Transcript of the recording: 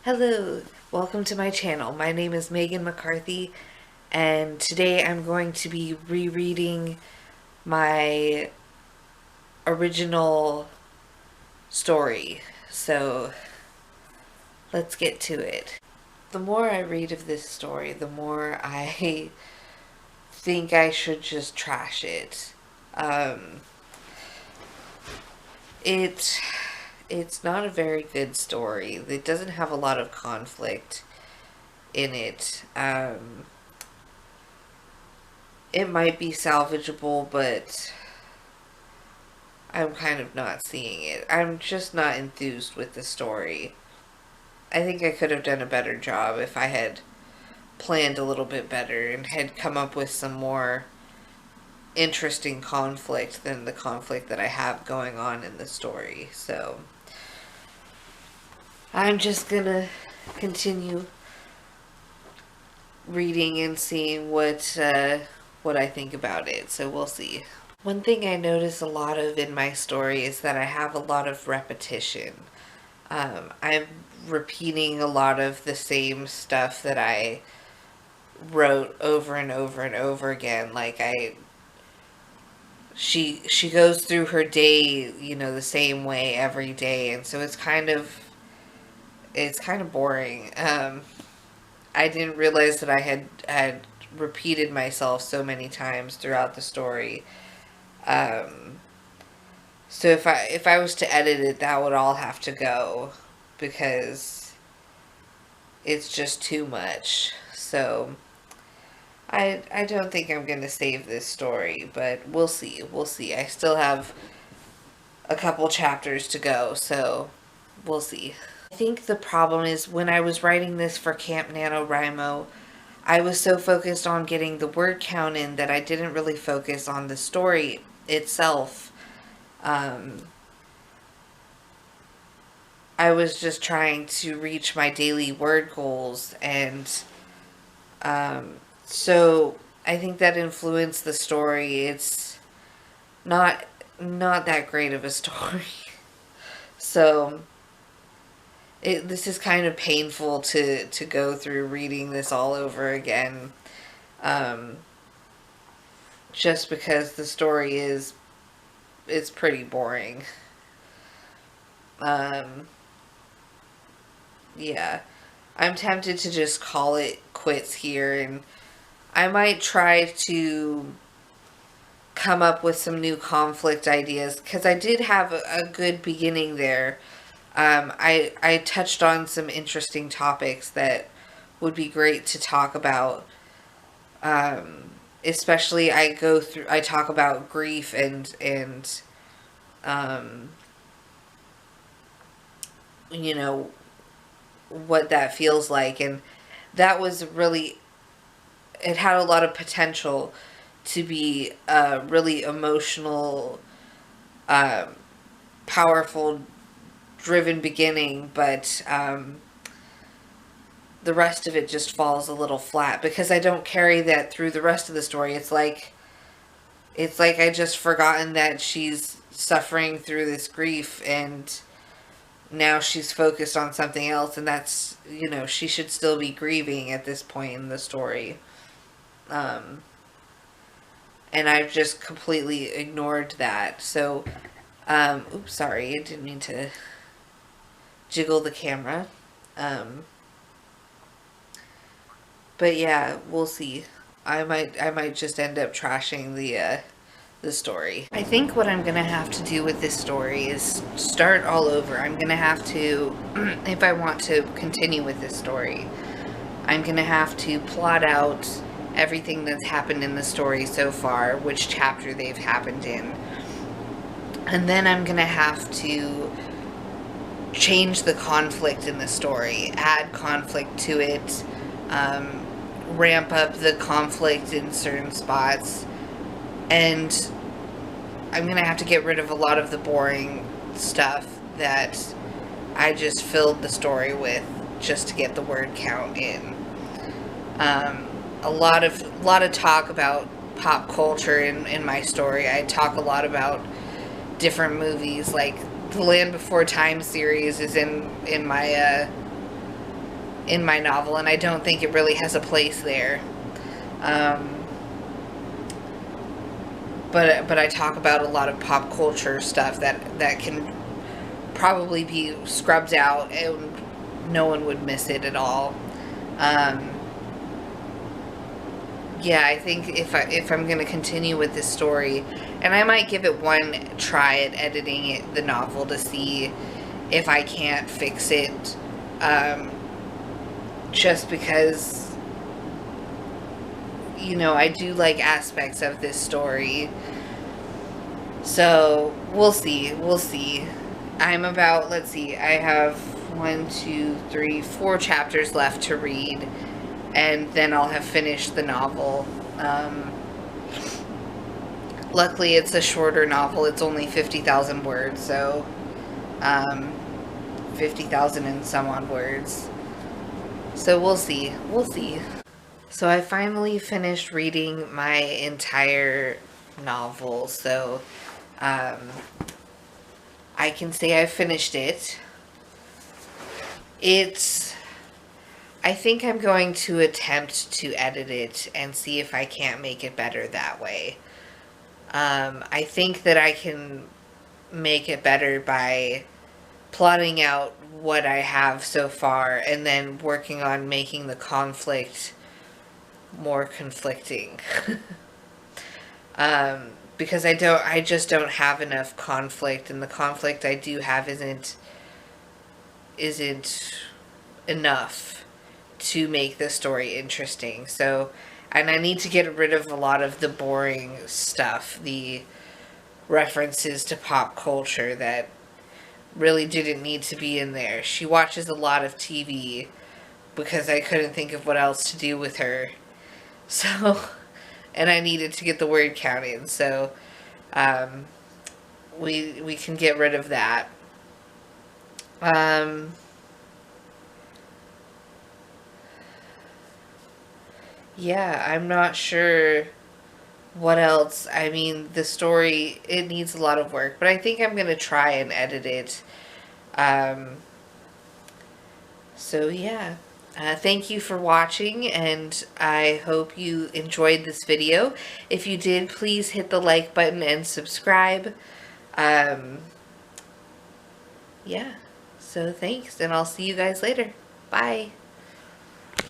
Hello, welcome to my channel. My name is Megan McCarthy, and today I'm going to be rereading my original story. So let's get to it. The more I read of this story, the more I think I should just trash it. Um, it it's not a very good story. It doesn't have a lot of conflict in it. It might be salvageable, but I'm kind of not seeing it. I'm just not enthused with the story. I think I could have done a better job if I had planned a little bit better and had come up with some more interesting conflict than the conflict that I have going on in the story. So I'm just gonna continue reading and seeing what I think about it. So we'll see. One thing I notice a lot of in my story is that I have a lot of repetition. I'm repeating a lot of the same stuff that I wrote over and over and over again. Like she goes through her day, the same way every day, and so it's kind of boring. I didn't realize that I had repeated myself so many times throughout the story. So if I was to edit it, that would all have to go because it's just too much. So I don't think I'm going to save this story, but we'll see. We'll see. I still have a couple chapters to go, so we'll see. I think the problem is when I was writing this for Camp NaNoWriMo, I was so focused on getting the word count in that I didn't really focus on the story itself. I was just trying to reach my daily word goals, and so I think that influenced the story. It's not that great of a story. So this is kind of painful to go through reading this all over again. Just because the story is pretty boring. Yeah. I'm tempted to just call it quits here, and I might try to come up with some new conflict ideas, because I did have a good beginning there. I touched on some interesting topics that would be great to talk about. Especially I talk about grief and you know, what that feels like, and that was really, it had a lot of potential to be a really emotional, powerful, driven beginning, but the rest of it just falls a little flat because I don't carry that through the rest of the story. It's like I just forgotten that she's suffering through this grief, and now she's focused on something else, and that's, she should still be grieving at this point in the story. And I've just completely ignored that. So, oops, sorry, I didn't mean to jiggle the camera. But yeah, we'll see. I might just end up trashing the story. I think what I'm gonna have to do with this story is start all over. I'm gonna have to, if I want to continue with this story, I'm gonna have to plot out everything that's happened in the story so far, which chapter they've happened in, and then I'm gonna have to change the conflict in the story, add conflict to it, ramp up the conflict in certain spots, and I'm gonna have to get rid of a lot of the boring stuff that I just filled the story with just to get the word count in. A lot of talk about pop culture in my story. I talk a lot about different movies, like the Land Before Time series is in my in my novel, and I don't think it really has a place there. But I talk about a lot of pop culture stuff that can probably be scrubbed out and no one would miss it at all. Yeah, I think if I'm gonna continue with this story, and I might give it one try at editing the novel to see if I can't fix it, just because, you know, I do like aspects of this story. So we'll see. We'll see. I'm about, let's see, I have 4 chapters left to read, and then I'll have finished the novel. Luckily, it's a shorter novel. It's only 50,000 words, so 50,000 and some odd words. So we'll see. We'll see. So I finally finished reading my entire novel, so I can say I finished it. I think I'm going to attempt to edit it and see if I can't make it better that way. I think that I can make it better by plotting out what I have so far and then working on making the conflict more conflicting. Because I just don't have enough conflict, and the conflict I do have isn't enough to make the story interesting. So, and I need to get rid of a lot of the boring stuff, the references to pop culture that really didn't need to be in there. She watches a lot of TV because I couldn't think of what else to do with her. So, and I needed to get the word count in, so we can get rid of that. Yeah, I'm not sure what else. I mean, the story, it needs a lot of work, but I think I'm going to try and edit it. So yeah. Thank you for watching, and I hope you enjoyed this video. If you did, please hit the like button and subscribe. Yeah, so thanks, and I'll see you guys later. Bye.